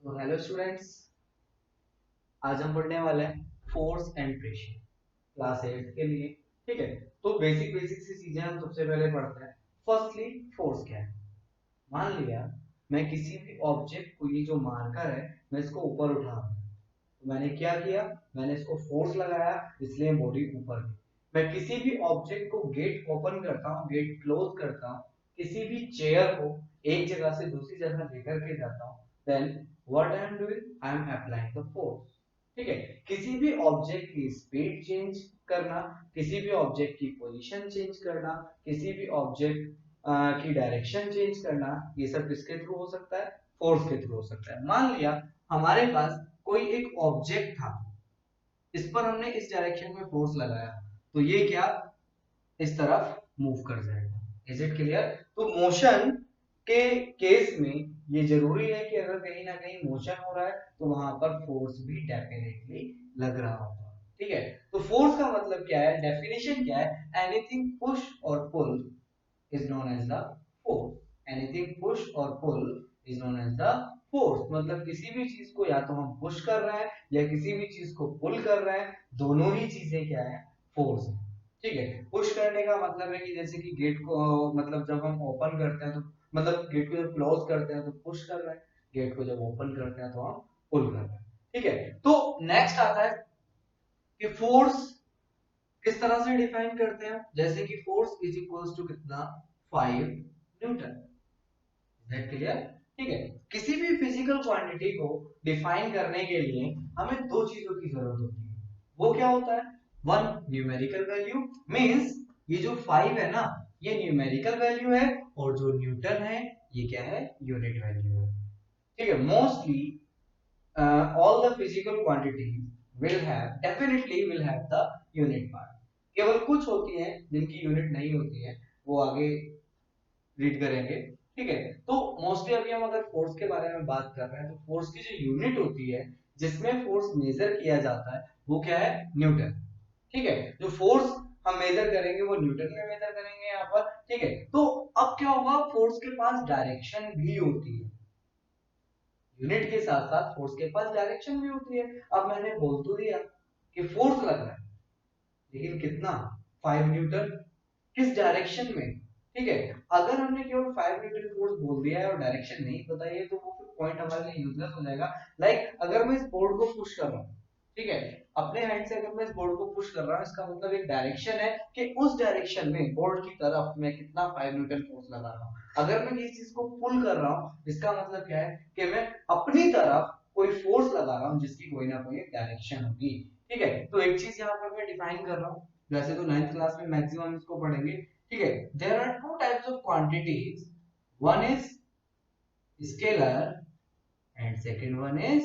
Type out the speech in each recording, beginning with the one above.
तो hello students, आज हम पढ़ने वाले हैं फोर्स एंड प्रेशर क्लास 8 के लिए। ठीक है, तो बेसिक बेसिक सी चीजें हम सबसे पहले पढ़ते हैं। फर्स्टली, फोर्स क्या है। मान लिया मैं किसी भी ऑब्जेक्ट को, ये जो मार्कर है, मैं इसको ऊपर उठा रहा हूं, तो मैंने क्या किया, मैंने इसको फोर्स लगाया, इसलिए बॉडी ऊपर गई। मैं किसी भी ऑब्जेक्ट को गेट ओपन करता हूँ, गेट क्लोज करता हूँ, किसी भी चेयर को एक जगह से दूसरी जगह लेकर के जाता हूँ, then what I am doing, I am applying the force. ठीक है, किसी भी ऑब्जेक्ट की स्पीड चेंज करना, किसी भी ऑब्जेक्ट की पोजीशन चेंज करना, किसी भी ऑब्जेक्ट की डायरेक्शन चेंज करना, ये सब किसके थ्रू हो सकता है, फोर्स के थ्रू हो सकता है। मान लिया हमारे पास कोई एक ऑब्जेक्ट था, इस पर हमने इस डायरेक्शन में फोर्स लगाया, तो ये क्या, इस तरफ मूव कर जाएगा। Is it clear? तो मोशन के केस में ये जरूरी है कि अगर कहीं ना कहीं मोशन हो रहा है तो वहां पर फोर्स भी डेफिनेटली लग रहा होगा। ठीक है, तो फोर्स का मतलब क्या है, डेफिनेशन क्या है, एनीथिंग पुश और पुल is known as the force. Anything push or pull is known as the force. मतलब किसी भी चीज को या तो हम पुश कर रहे हैं या किसी भी चीज को पुल कर रहे हैं, दोनों ही चीजें क्या है, फोर्स है। ठीक है, पुश करने का मतलब है कि जैसे कि गेट को, मतलब जब हम ओपन करते हैं तो, मतलब गेट को जब क्लोज करते हैं तो पुश कर रहे हैं, गेट को जब ओपन करते हैं तो हम पुल कर रहे हैं। ठीक है, तो नेक्स्ट आता है कि फोर्स किस तरह से डिफाइन करते हैं, जैसे कि फोर्स इज इक्वल्स टू कितना, 5 न्यूटन। That clear? ठीक है, किसी भी फिजिकल क्वांटिटी को डिफाइन करने के लिए हमें दो चीजों की जरूरत होती है। वो क्या होता है, वन, न्यूमेरिकल वैल्यू, मींस ये जो 5 है ना, ये न्यूमेरिकल वैल्यू है, और जो न्यूटन है ये क्या है, यूनिट वैल्यू है। ठीक है, mostly all the physical quantities will have, definitely will have the unit part। केवल कुछ होती है जिनकी यूनिट नहीं होती है, वो आगे रीड करेंगे। ठीक है, तो मोस्टली अभी हम अगर फोर्स के बारे में बात कर रहे हैं, तो फोर्स की जो यूनिट होती है जिसमें फोर्स मेजर किया जाता है वो क्या है, न्यूटन। ठीक है, जो फोर्स हम मेजर करेंगे वो न्यूटन में मेजर करेंगे यहाँ पर। ठीक है, तो अब क्या होगा, फोर्स के पास डायरेक्शन भी होती है, यूनिट के साथ साथ फोर्स के पास डायरेक्शन भी होती है। अब मैंने बोल तो दिया कि फोर्स लग रहा है, लेकिन कितना, 5 न्यूटन, किस डायरेक्शन में। ठीक है, अगर हमने केवल 5 न्यूटन फोर्स बोल दिया है और डायरेक्शन नहीं बताई है तो वो फिर पॉइंट हमारे लिए यूजलेस हो जाएगा। लाइक अगर मैं इस बोर्ड को पुश कर रहा हूँ, ठीक है, अपने हैंड से अगर मैं इस बोर्ड को पुश कर रहा हूँ, इसका मतलब एक डायरेक्शन है कि उस डायरेक्शन में बोर्ड की तरफ मैं कितना 5 न्यूटन फोर्स लगा रहा हूँ। अगर मैं किसी चीज को पुल कर रहा हूँ, इसका मतलब क्या है कि मैं अपनी तरफ कोई फोर्स लगा रहा हूँ जिसकी कोई ना कोई डायरेक्शन होगी। ठीक है, तो एक चीज यहाँ पर मैं डिफाइन कर रहा हूँ, वैसे तो 9th क्लास में मैक्सिमम इसको पढ़ेंगे। ठीक है, there are two types of quantities, one is scalar and second one is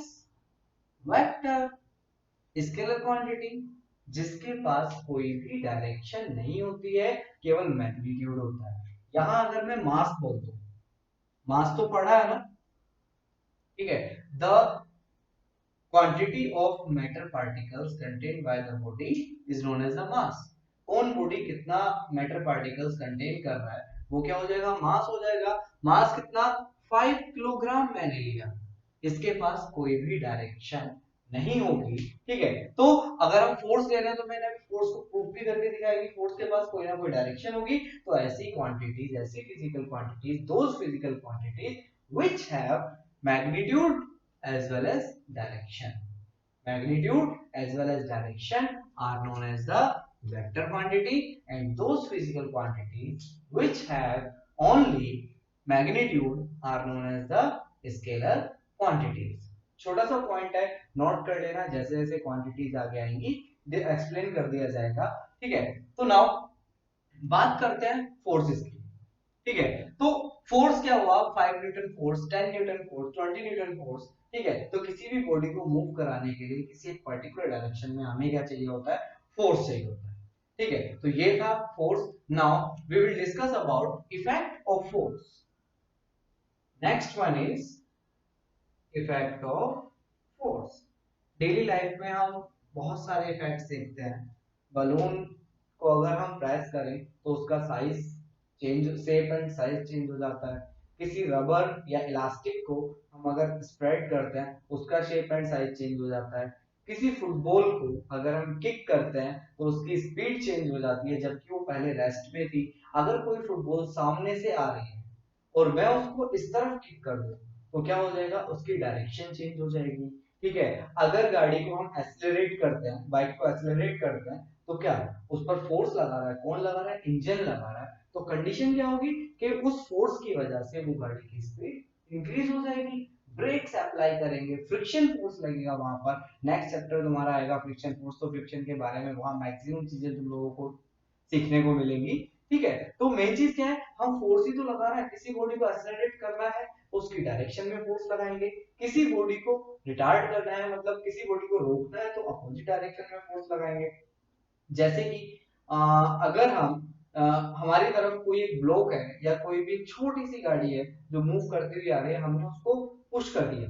vector. Scalar quantity जिसके पास कोई भी डायरेक्शन नहीं होती है, केवल मैग्नीट्यूड होता है। यहां अगर मैं मास बोल दूं, मास तो पढ़ा है ना। ठीक है, the quantity of matter particles contained by the body is known as the mass. कौन बॉडी कितना मैटर पार्टिकल्स कंटेन कर रहा है वो क्या हो जाएगा, मास हो जाएगा। मास कितना, 5 किलोग्राम मैंने लिया, इसके पास कोई भी डायरेक्शन नहीं होगी। ठीक है, तो अगर हम फोर्स ले रहे हैं तो मैंने अभी फोर्स को प्रूफ भी करके दिखाया कि फोर्स के पास कोई ना कोई डायरेक्शन होगी। तो ऐसी क्वांटिटीज, ऐसी physical quantities, those physical quantities which have magnitude as well as direction, magnitude as well as direction are known as the vector quantity, and those physical quantities which have only magnitude are known as the scalar quantities। छोटा सा point है, note कर लेना, जैसे जैसे quantities आगे आएंगी explain कर दिया जाएगा। ठीक है, तो नाउ बात करते हैं फोर्सेस की। ठीक है, तो फोर्स क्या हुआ, 5 Newton force, 10 Newton force, 20 Newton force. ठीक है, तो किसी भी बॉडी को मूव कराने के लिए किसी एक पर्टिकुलर डायरेक्शन में हमें क्या चाहिए होता है, फोर्स चाहिए होता है। ठीक है, तो ये था force. Now we will discuss about effect of force. Next one is effect of force. Daily life में हम बहुत सारे इफेक्ट्स देखते हैं। बलून को अगर हम प्रेस करें तो उसका size change, shape and size change हो जाता है। किसी रबर या इलास्टिक को हम अगर स्प्रेड करते हैं उसका शेप एंड साइज चेंज हो जाता है। किसी फुटबॉल को अगर हम किक करते हैं तो उसकी स्पीड चेंज हो जाती है जबकि वो पहले रेस्ट में थी। अगर कोई फुटबॉल सामने से आ रही है और मैं उसको इस तरफ किक कर दूं तो क्या हो जाएगा, उसकी डायरेक्शन चेंज हो जाएगी। ठीक है, अगर गाड़ी को हम एक्सेलरेट करते हैं, बाइक को एक्सेलरेट करते हैं तो क्या उस पर फोर्स लगा रहा है, कौन लगा रहा है, इंजन लगा रहा है। तो कंडीशन क्या होगी कि उस फोर्स की वजह से वो गाड़ी की स्पीड इंक्रीज हो जाएगी। ब्रेक्स अप्लाई करेंगे, फ्रिक्शन फोर्स लगेगा वहां पर। नेक्स्ट चैप्टर तुम्हारा आएगा फ्रिक्शन फोर्स, तो फ्रिक्शन के बारे में वहां मैक्सिमम चीजें तुम लोगों को सीखने को मिलेंगी। ठीक है, तो मेन चीज क्या है, हम फोर्स ही तो लगा रहे हैं। किसी बॉडी को एक्सेलरेट करना है उसकी डायरेक्शन में फोर्स लगाएंगे, किसी बॉडी को रिटार्ड करना है मतलब किसी बॉडी को रोकना है तो अपोजिट डायरेक्शन में फोर्स लगाएंगे। जैसे कि अगर हम हमारी तरफ कोई एक ब्लॉक है या कोई भी छोटी सी गाड़ी है जो मूव करती हुई आ रही है, हमने उसको पुश कर दिया,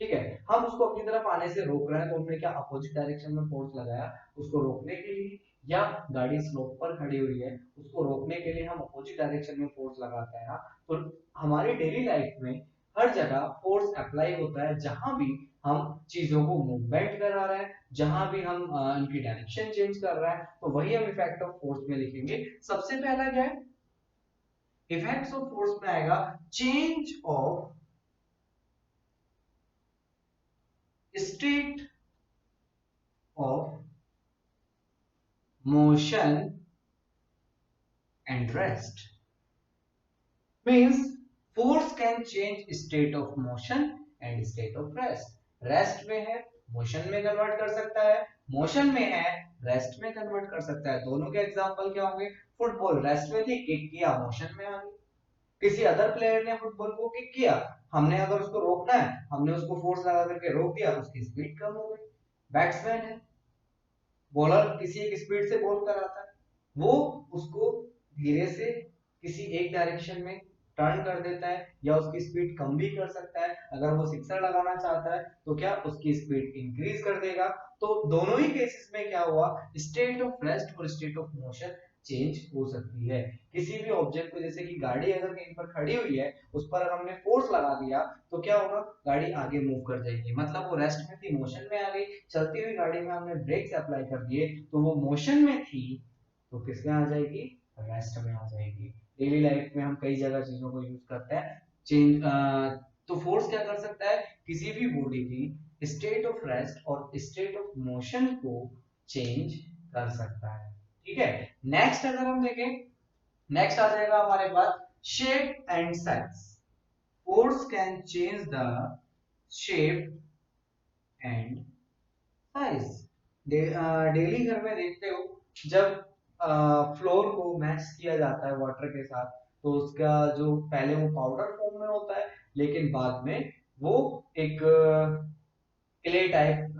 ठीक है, हम उसको अपनी तरफ आने से रोक रहे हैं तो हमने क्या अपोजिट डायरेक्शन में फोर्स लगाया उसको रोकने के लिए। या गाड़ी स्लोप पर खड़ी हुई है उसको रोकने के लिए हम अपोजिट डायरेक्शन में फोर्स लगाते हैं ना। तो हमारी डेली लाइफ में हर जगह फोर्स अप्लाई होता है जहां भी हम चीजों को मूवमेंट करा रहे हैं, जहां भी हम इनकी डायरेक्शन चेंज कर रहे हैं, तो वही हम इफेक्ट ऑफ फोर्स में लिखेंगे। सबसे पहला क्या है, इफेक्ट्स ऑफ फोर्स में आएगा change of state of motion and rest. Means force can change state of motion and state of rest. Rest में है मोशन में कन्वर्ट कर सकता है, मोशन में है रेस्ट में कन्वर्ट कर सकता है। दोनों के एग्जांपल क्या होंगे, फुटबॉल रेस्ट में थी, किक किया मोशन में आ गई। किसी अदर प्लेयर ने फुटबॉल को किक किया, हमने अगर उसको रोकना है हमने उसको फोर्स लगा करके रोक दिया, उसकी स्पीड कम हो गई। बैट्समैन है, बॉलर किसी एक स्पीड से बॉल कराता है, वो उसको धीरे से किसी एक डायरेक्शन में टर्न कर देता है या उसकी स्पीड कम भी कर सकता है। अगर वो सिक्सर लगाना चाहता है तो क्या उसकी स्पीड इंक्रीज कर देगा। तो दोनों ही केसेस में क्या हुआ, स्टेट ऑफ रेस्ट और स्टेट ऑफ मोशन चेंज हो सकती है। किसी भी ऑब्जेक्ट को, जैसे कि गाड़ी अगर कहीं पर खड़ी हुई है उस पर अगर हमने फोर्स लगा दिया तो क्या होगा, गाड़ी आगे मूव कर जाएगी, मतलब वो रेस्ट में थी मोशन में आ गई। चलती हुई गाड़ी में हमने ब्रेक्स अप्लाई कर दिए तो वो मोशन में थी तो किसमें आ जाएगी, रेस्ट में आ जाएगी। डेली लाइफ में हम कई जगह चीजों को यूज करते हैं। चेंज तो फोर्स क्या कर सकता है, किसी भी बॉडी की स्टेट ऑफ रेस्ट और स्टेट ऑफ मोशन को चेंज कर सकता है। ठीक है, नेक्स्ट अगर हम देखें, नेक्स्ट आ जाएगा हमारे पास shape and size. Force can change the shape and size. Daily घर में देखते हो जब फ्लोर को मैश किया जाता है वाटर के साथ तो उसका जो पहले वो पाउडर फॉर्म में होता है लेकिन बाद में वो एक क्ले टाइप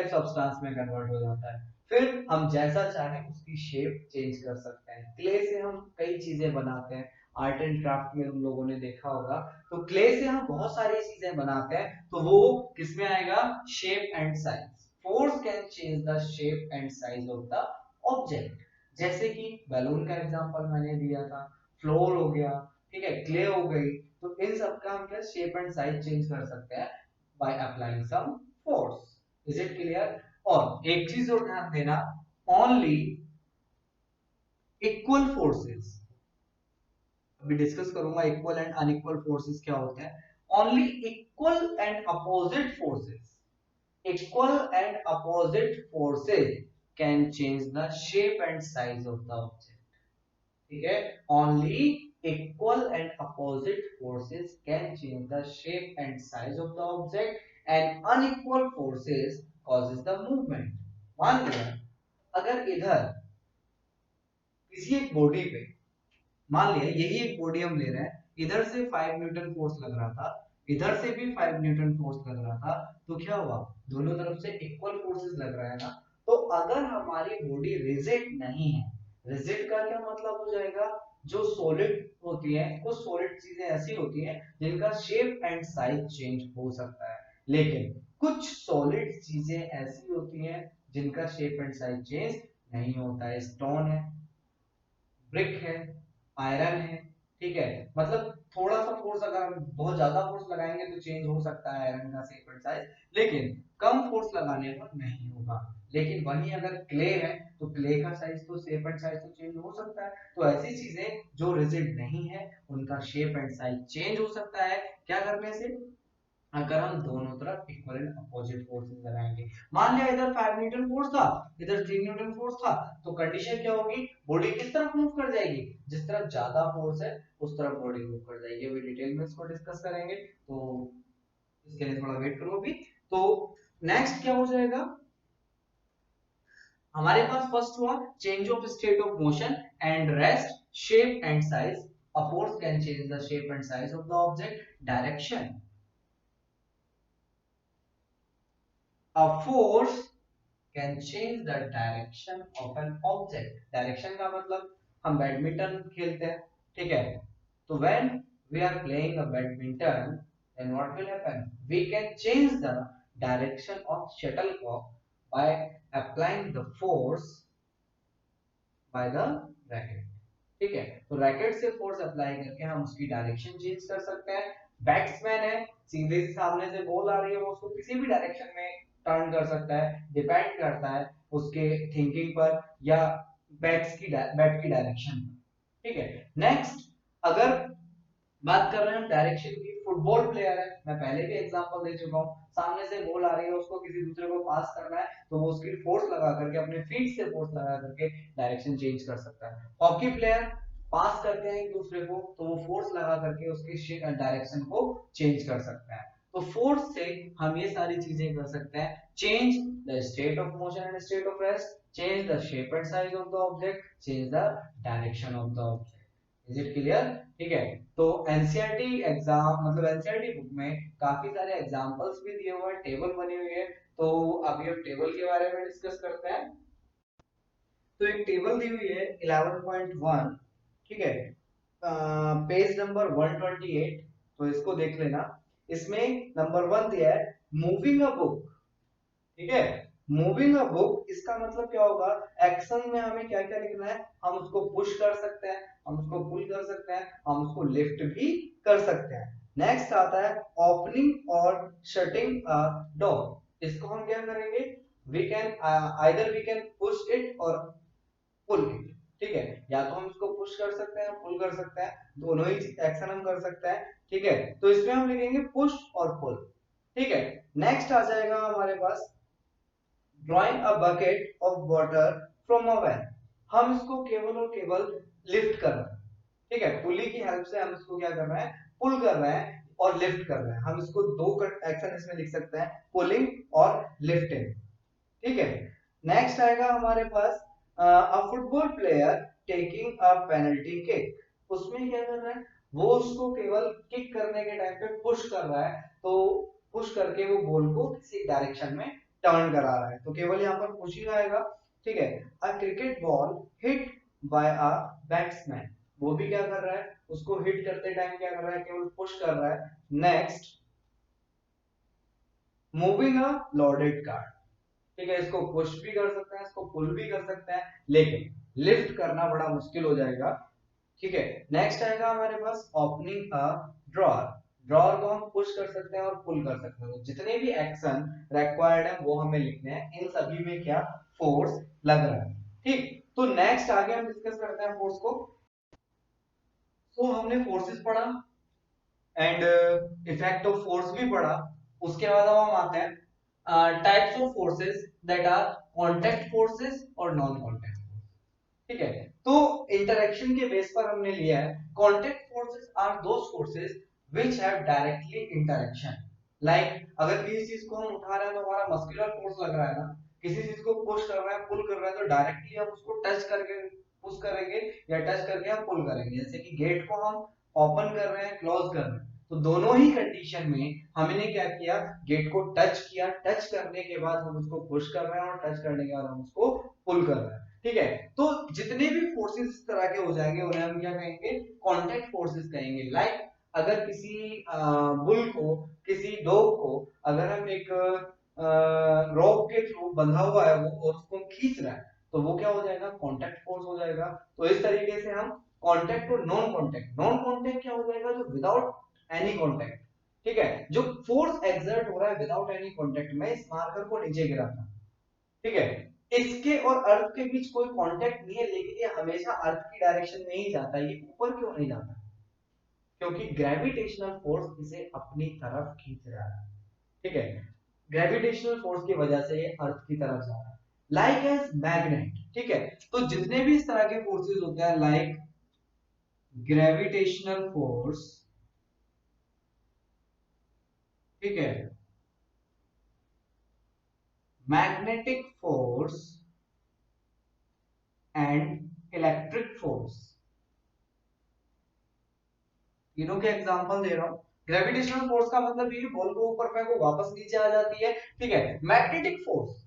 सब्सटेंस में कन्वर्ट हो जाता है। फिर हम जैसा चाहें उसकी शेप चेंज कर सकते हैं। क्ले से हम कई चीजें बनाते हैं, आर्ट एंड क्राफ्ट में तुम लोगों ने देखा होगा। तो क्ले से हम बहुत सारी चीजें बनाते हैं, तो वो किसमें आएगा, shape and size. Force can change the shape and size of the object. जैसे कि बैलून का एग्जांपल मैंने दिया था, फ्लोर हो गया, ठीक है, क्ले हो गई, तो इन सब का हम क्या शेप एंड साइज चेंज कर सकते हैं by applying some force. Is it clear? और एक चीज और ध्यान देना, only equal forces, अभी डिस्कस करूंगा इक्वल एंड अनइक्वल फोर्सेस क्या होते हैं। Only equal and opposite forces, equal and opposite forces can change the shape and size of the object. ठीक है, only equal and opposite forces can change the shape and size of the object and unequal forces causes the movement. मान लिया अगर इधर किसी एक body पे, मान लिया यही एक बॉडी हम ले रहे हैं, इधर से 5 न्यूटन फोर्स लग रहा था, इधर से भी 5 न्यूटन फोर्स लग रहा था, तो क्या हुआ, दोनों तरफ से इक्वल फोर्सेस लग रहा है ना। तो अगर हमारी बॉडी रिजिड नहीं है, रिजिड का क्या मतलब हो जाएगा, जो सॉलिड होती है, कुछ सॉलिड चीजें ऐसी होती हैं जिनका शेप एंड साइज चेंज हो सकता है, लेकिन कुछ सॉलिड चीजें ऐसी होती हैं जिनका शेप एंड साइज चेंज नहीं होता है। स्टोन है, ब्रिक है, आयरन है, ठीक है, मतलब थोड़ा सा फोर्स, अगर हम बहुत ज्यादा फोर्स लगाएंगे तो चेंज हो सकता है आयरन का शेप एंड साइज, लेकिन कम फोर्स लगाने पर नहीं होगा। लेकिन वहीं अगर क्ले है तो क्ले का साइज तो शेप एंड साइज तो चेंज हो सकता है। तो ऐसी चीजें जो रिजिड नहीं है उनका शेप एंड साइज चेंज हो सकता है क्या करने से, अगर हम दोनों तरफ इक्वल एंड अपोजिट फोर्सेस लगाएंगे। मान लिया इधर 5 न्यूटन फोर्स था, इधर 3 न्यूटन फोर्स था, तो कंडीशन क्या होगी, बॉडी किस तरफ मूव कर जाएगी, जिस तरफ ज्यादा फोर्स है उस तरफ बॉडी मूव कर जाएगी। अभी डिटेल में इसको डिस्कस करेंगे, तो इसके लिए थोड़ा वेट करो अभी। तो नेक्स्ट क्या हो जाएगा हमारे पास, फर्स्ट हुआ change of state of motion and rest shape and size. A force can change the shape and size of the object. Direction. A force can change the direction of an object. Direction का मतलब हम badminton खेलते हैं, ठीक है, तो when we are playing a badminton, then what will happen, we can change the direction of shuttlecock by applying the force by the racket। ठीक है, तो रैकेट से फोर्स अप्लाई करके हम उसकी डायरेक्शन चेंज कर सकते हैं। बैट्समैन है, सीधे सामने से बॉल आ रही है, वो उसको किसी भी डायरेक्शन में टर्न कर सकता है, डिपेंड करता है उसके थिंकिंग पर या बैट की डायरेक्शन पर। ठीक है, नेक्स्ट अगर बात कर रहे हैं हम डायरेक्शन की, फुटबॉल प्लेयर है, मैं पहले भी एग्जांपल दे चुका हूं, सामने से बॉल आ रही है, उसको किसी दूसरे को पास करना है, तो वो उसकी फोर्स लगा करके, अपने फीट से फोर्स लगा करके डायरेक्शन चेंज कर सकता है। हॉकी प्लेयर पास करते हैं एक दूसरे को, तो वो फोर्स लगा करके उसकी डायरेक्शन को चेंज कर सकता है। तो फोर्स से हम ये सारी चीजें कर सकते हैं, change the state of motion and state of rest, change the shape and size of the object, change the direction of the object. Is it clear? ठीक है, तो एनसीईआरटी एग्जाम मतलब एनसीईआरटी बुक में काफी सारे एग्जांपल्स भी दिए हुए हैं, टेबल बनी हुई है, तो अभी हम टेबल के बारे में डिस्कस करते हैं। तो एक टेबल दी हुई है 11.1, ठीक है, पेज नंबर 128, तो इसको देख लेना। इसमें नंबर 1 दिया है मूविंग अ बुक, ठीक है, मूविंग अ बुक इसका मतलब क्या होगा, एक्शन में हमें क्या क्या लिखना है, हम उसको पुश कर सकते हैं, हम उसको पुल कर सकते हैं, हम उसको लिफ्ट भी कर सकते हैं। नेक्स्ट आता है ओपनिंग और शटिंग अ डोर, इसको हम क्या करेंगे, we can either we can push it और पुल इट, ठीक है, या तो हम इसको पुश कर सकते हैं, पुल कर सकते हैं, दोनों ही एक्शन हम कर सकते हैं। ठीक है, तो इसमें हम लिखेंगे पुश और पुल। ठीक है, नेक्स्ट आ जाएगा हमारे पास drawing a bucket of water from a well, हम इसको केवल और केवल लिफ्ट कर रहे हैं, ठीक है, पुली की हेल्प से हम इसको क्या कर रहे हैं, पुल कर रहे हैं और लिफ्ट कर रहे हैं। हम इसको दो एक्शन इसमें लिख सकते हैं, पुलिंग और लिफ्टिंग। ठीक है, नेक्स्ट आएगा हमारे पास a football player taking a penalty kick, उसमें क्या कर रहा है, वो उसको केवल किक करने के टाइम पे पुश कर रहा है, तो पुश करके वो बॉल को किसी डायरेक्शन में टर्न करा रहा है, तो केवल यहाँ पर पुश ही आएगा। ठीक है, a cricket ball hit by a batsman, वो भी क्या कर रहा है, उसको हिट करते टाइम क्या कर रहा है, केवल पुश कर रहा है। नेक्स्ट मूविंग अ लोडेड कार्ड, ठीक है, इसको पुश भी कर सकते हैं, इसको पुल भी कर सकते हैं, लेकिन लिफ्ट करना बड़ा मुश्किल हो जाएगा। ठीक है, नेक्स्ट आएगा हमारे पास ओपनिंग अ ड्रॉअर, ड्रॉअर को हम पुश कर सकते हैं और पुल कर सकते हैं, तो जितने भी एक्शन रिक्वायर्ड है वो हमें लिखने हैं, इन सभी में क्या फोर्स लग रहा है। ठीक, तो नेक्स्ट आगे हम डिस्कस करते हैं फोर्स को। तो हमने फोर्सेस पढ़ा एंड इफेक्ट ऑफ फोर्स भी पढ़ा, उसके बाद अब हम आते हैं types of forces that are contact forces और नॉन कांटेक्ट फोर्सेस। ठीक है, तो इंटरेक्शन के बेस पर हमने लिया है, contact forces are those forces which have directly interaction, like अगर किसी चीज को हम उठा रहे हैं तो हमारा मस्कुलर फोर्स लग रहा है ना, किसी चीज को पुश कर रहे हैं, पुल कर रहे हैं, तो डायरेक्टली हम उसको टच करके पुश करेंगे या टच करके हम पुल करेंगे, जैसे कि गेट को हम ओपन कर रहे हैं, क्लोज कर रहे हैं, तो दोनों ही कंडीशन में हमने क्या किया, गेट को टच किया, टच करने के बाद हम उसको पुश कर रहे हैं और टच करने के बाद हम उसको पुल कर रहे हैं। ठीक है, तो जितने भी फोर्सेस इस तरह के हो जाएंगे उन्हें हम क्या कहेंगे, कांटेक्ट फोर्सेस कहेंगे। लाइक अगर किसी बुल को, किसी डॉग को अगर हम एक रोप के थ्रू बंधा हुआ है वो और उसको खींच रहा है, तो वो क्या हो जाएगा, कांटेक्ट फोर्स हो जाएगा। तो इस तरीके से हम कॉन्टैक्ट और नॉन कॉन्टैक्ट। नॉन कॉन्टैक्ट क्या हो जाएगा, जो विदाउट एनी कॉन्टैक्ट, ठीक है, जो फोर्स एक्सर्ट हो रहा है विदाउट एनी कॉन्टैक्ट। मैं इस मार्कर को नीचे गिरा था, ठीक है, इसके और अर्थ के बीच कोई कांटेक्ट नहीं है, लेकिन ये हमेशा अर्थ की डायरेक्शन में ही जाता है। ये ऊपर क्यों नहीं जाता, क्योंकि ग्रेविटेशनल फोर्स इसे अपनी तरफ खींच रहा है, ठीक है, ग्रेविटेशनल फोर्स की वजह से ये अर्थ की तरफ जा रहा है। लाइक एज मैग्नेट, ठीक है, तो जितने भी इस तरह के फोर्सेस होते हैं, लाइक ग्रेविटेशनल फोर्स, ठीक है, magnetic force and electric force, तीनों के एग्जांपल दे रहा हूं। ग्रेविटेशनल फोर्स का मतलब ये बॉल को ऊपर फेंको वापस नीचे आ जाती है, ठीक है। मैग्नेटिक फोर्स,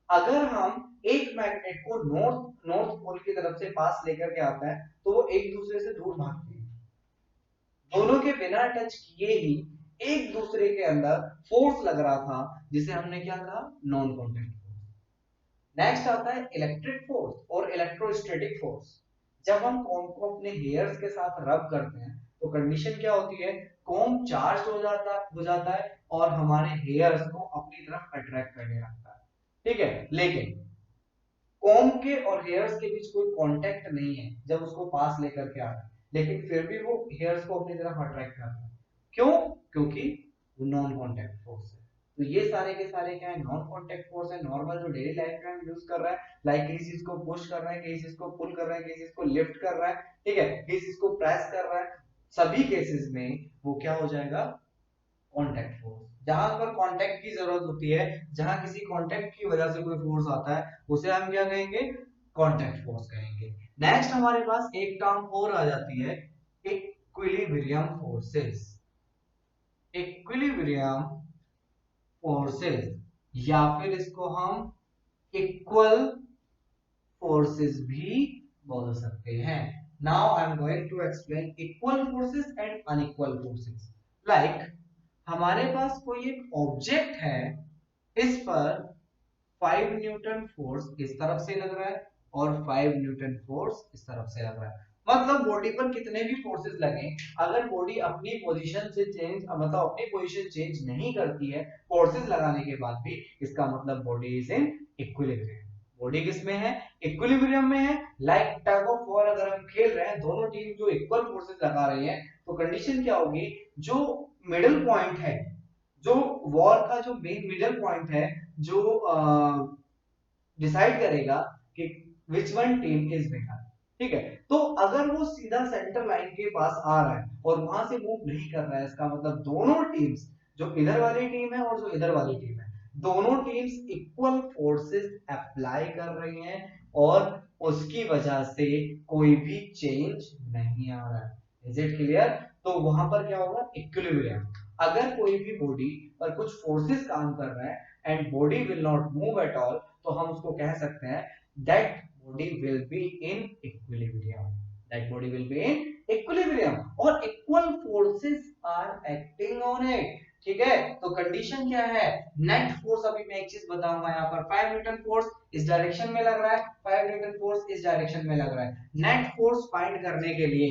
अगर हम एक मैग्नेट को नॉर्थ नॉर्थ पोल की तरफ से पास लेकर के आता है तो वो एक दूसरे से दूर भागते हैं। दोनों के बिना टच किए ही एक दूसरे के अंदर फोर्स लग रहा था, जिसे हमने क्या कहा, नॉन कॉन्टैक्ट फोर्स। नेक्स्ट आता है इलेक्ट्रिक फोर्स और इलेक्ट्रोस्टैटिक फोर्स। जब हम कॉम्ब को अपने हेयर्स के साथ रब करते हैं तो कंडीशन क्या होती है, कॉम्ब चार्ज हो जाता है और हमारे हेयर्स को अपनी तरफ अट्रैक्ट करने लगता है, ठीक है। लेकिन कॉम्ब के और हेयर्स के बीच कोई कांटेक्ट नहीं है जब उसको पास लेकर के आते हैं, लेकिन फिर भी वो हेयर्स को अपनी तरफ अट्रैक्ट करता है। क्यों, क्योंकि वो नॉन कांटेक्ट फोर्स है। तो ये सारे के सारे क्या है, नॉन कांटेक्ट फोर्स है, नॉर्मल जो डेली लाइफ में हम यूज कर रहा है। लाइक किसी चीज को पुश कर रहा है, किसी चीज को पुल कर रहा है, किसी चीज को लिफ्ट कर रहा है, ठीक है, किसी चीज को प्रेस कर रहा है, सभी केसेस में वो क्या हो जाएगा, कांटेक्ट फोर्स। जहां पर कांटेक्ट की जरूरत होती है, जहां किसी कांटेक्ट की वजह से कोई फोर्स आता है, उसे हम क्या कहेंगे, कांटेक्ट फोर्स कहेंगे। नेक्स्ट हमारे पास एक टर्म और आ जाती है, इक्विलिब्रियम फोर्सेस। इक्विलिब्रियम फोर्सेस या फिर इसको हम इक्वल फोर्सेस भी बोल सकते हैं। Now I am going to explain equal forces and unequal forces. Like हमारे पास कोई एक ऑब्जेक्ट है, इस पर 5 न्यूटन फोर्स इस तरफ से लग रहा है और 5 न्यूटन फोर्स इस तरफ से लग रहा है। मतलब बॉडी पर कितने भी फोर्सेस लगे, अगर बॉडी अपनी पोजीशन से चेंज मतलब अपनी पोजीशन चेंज नहीं करती है फोर्सेस लगाने के बाद भी, इसका मतलब body is in equilibrium. Body किस में है, इक्विलिब्रियम में है। लाइक टग ऑफ वॉर अगर हम खेल रहे हैं, दोनों टीम जो इक्वल फोर्सेस लगा रही है, तो कंडीशन क्या होगी, जो मिडिल पॉइंट है, जो वॉर का जो मेन मिडिल पॉइंट है, जो डिसाइड करेगा कि which one team is winner, ठीक है। तो अगर वो सीधा सेंटर लाइन के पास आ रहा है और वहां से मूव नहीं कर रहा है, इसका मतलब दोनों टीम्स, जो इधर वाली टीम है और जो इधर वाली टीम है, दोनों टीम्स इक्वल फोर्सेस अप्लाई कर रही हैं और उसकी वजह से कोई भी चेंज नहीं आ रहा है। Is it clear? तो वहां पर क्या होगा, इक्विलिब्रियम। अगर कोई भी बॉडी पर कुछ फोर्सेस काम कर रहा है and body will not move at all, तो हम उसको कह सकते हैं that body will be in equilibrium. That body will be in equilibrium और equal forces are acting on it, ठीक है। तो कंडीशन क्या है, नेट फोर्स, अभी मैं एक चीज बताऊंगा, यहाँ पर 5 न्यूटन फोर्स इस डायरेक्शन में लग रहा है, 5 न्यूटन फोर्स इस डायरेक्शन में लग रहा है। नेट फोर्स फाइंड करने के लिए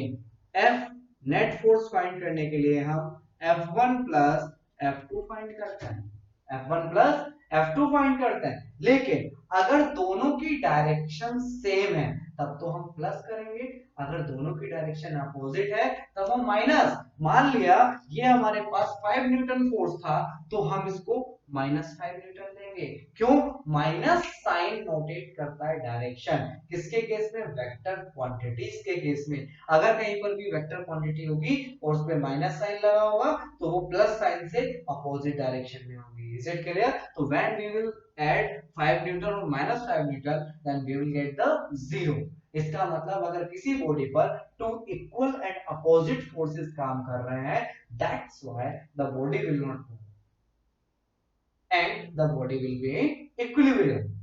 एफ, नेट फोर्स फाइंड करने के लिए हम F1 प्लस F2 फाइंड करते हैं, F1 प्लस F2 फाइंड करते हैं। लेकिन अगर दोनों की डायरेक्शन सेम है तब तो हम प्लस करेंगे, अगर दोनों की डायरेक्शन अपोजिट है तब हम माइनस। मान लिया ये हमारे पास 5 न्यूटन फोर्स था, तो हम इसको -5 न्यूटन देंगे। क्यों? माइनस साइन नोटेट करता है डायरेक्शन, किसके केस में, वेक्टर क्वांटिटीज के केस में। अगर कहीं पर भी वेक्टर क्वांटिटी होगी और उस पे माइनस साइन लगा होगा तो वो प्लस साइन से अपोजिट डायरेक्शन में होगी। Is it clear? तो when we will add 5 newton और -5 newton then we will get the 0। इसका मतलब अगर किसी बॉडी पर two equal and opposite forces काम कर रहे हैं, that's why the body will not move and the body will be in equilibrium.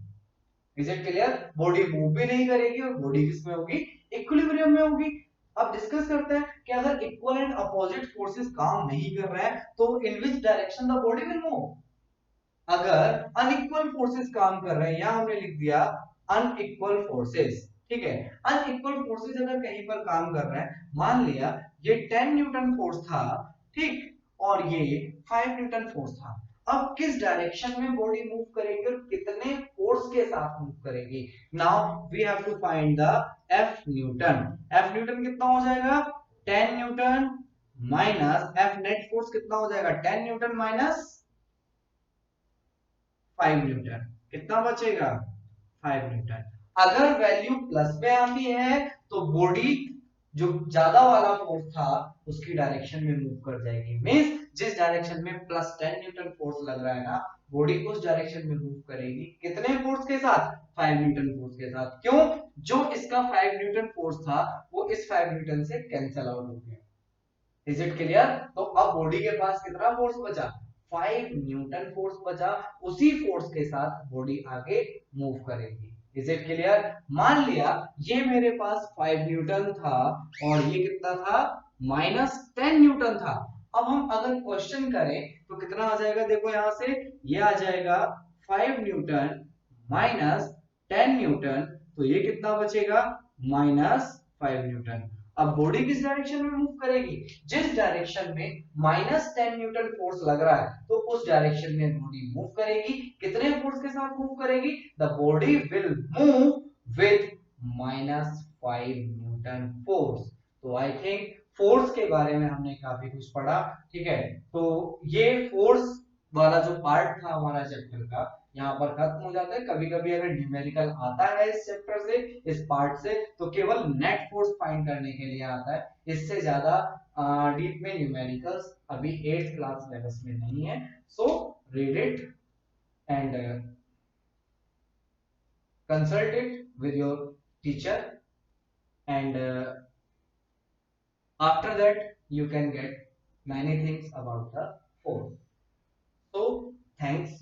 Is it clear? Body move भी नहीं करेगी और बॉडी किस में होगी, इक्विलिब्रियम में होगी। अब डिस्कस करते हैं कि अगर इक्वल एंड अपोजिट फोर्सेस काम नहीं कर रहे हैं तो in which direction the body will move. अगर अनइक्वल फोर्सेस काम कर रहे हैं, यहां हमने लिख दिया अनइक्वल फोर्सेस, ठीक है। अनइक्वल फोर्सेस अगर कहीं पर काम कर रहा है, मान लिया ये 10 न्यूटन फोर्स था, ठीक, और ये 5 न्यूटन फोर्स था, अब किस डायरेक्शन में बॉडी मूव करेगी और कितने फोर्स के साथ मूव करेगी? Now we have to find the F newton. F newton कितना हो जाएगा? 10 newton minus F net force कितना हो जाएगा? 10 न्यूटन माइनस 5 न्यूटन, कितना बचेगा? 5 न्यूटन। अगर वैल्यू प्लस में आती है तो बॉडी जो ज्यादा वाला फोर्स था उसकी डायरेक्शन में मूव कर जाएगी। मींस जिस डायरेक्शन में प्लस 10 न्यूटन फोर्स लग रहा है ना, बॉडी उस डायरेक्शन में मूव करेगी। कितने फोर्स के साथ? 5 न्यूटन फोर्स के साथ। क्यों? जो इसका 5 न्यूटन फोर्स था वो इस 5 न्यूटन से कैंसिल आउट हो गया। Is it clear? तो अब बॉडी के पास कितना फोर्स बचा? 5 न्यूटन फोर्स बचा। उसी फोर्स के साथ बॉडी आगे मूव करेगी। Is it clear? मान लिया ये मेरे पास 5 न्यूटन था और ये कितना था? माइनस 10 न्यूटन था। अब हम अगर क्वेश्चन करें तो कितना आ जाएगा? देखो यहां से ये आ जाएगा 5 न्यूटन माइनस 10 न्यूटन, तो ये कितना बचेगा? Minus 5 Newton. अब बॉडी किस डायरेक्शन में मूव करेगी? जिस डायरेक्शन में माइनस 10 न्यूटन फोर्स लग रहा है तो उस डायरेक्शन में बॉडी मूव करेगी। कितने फोर्स के साथ मूव करेगी? The body will move with minus 5 Newton force. तो आई थिंक फोर्स के बारे में हमने काफी कुछ पढ़ा। ठीक है, तो ये फोर्स वाला जो पार्ट था हमारा चैप्टर का यहाँ पर खत्म हो जाता है। कभी कभी अगर न्यूमेरिकल आता है इस चैप्टर से, इस पार्ट से, तो केवल नेट फोर्स फाइंड करने के लिए आता है। इससे ज्यादा डीप में न्यूमेरिकल्स अभी 8th क्लास लेवल्स में नहीं है। So read it and consult it with your teacher, and after that you can get many things about the force. So thanks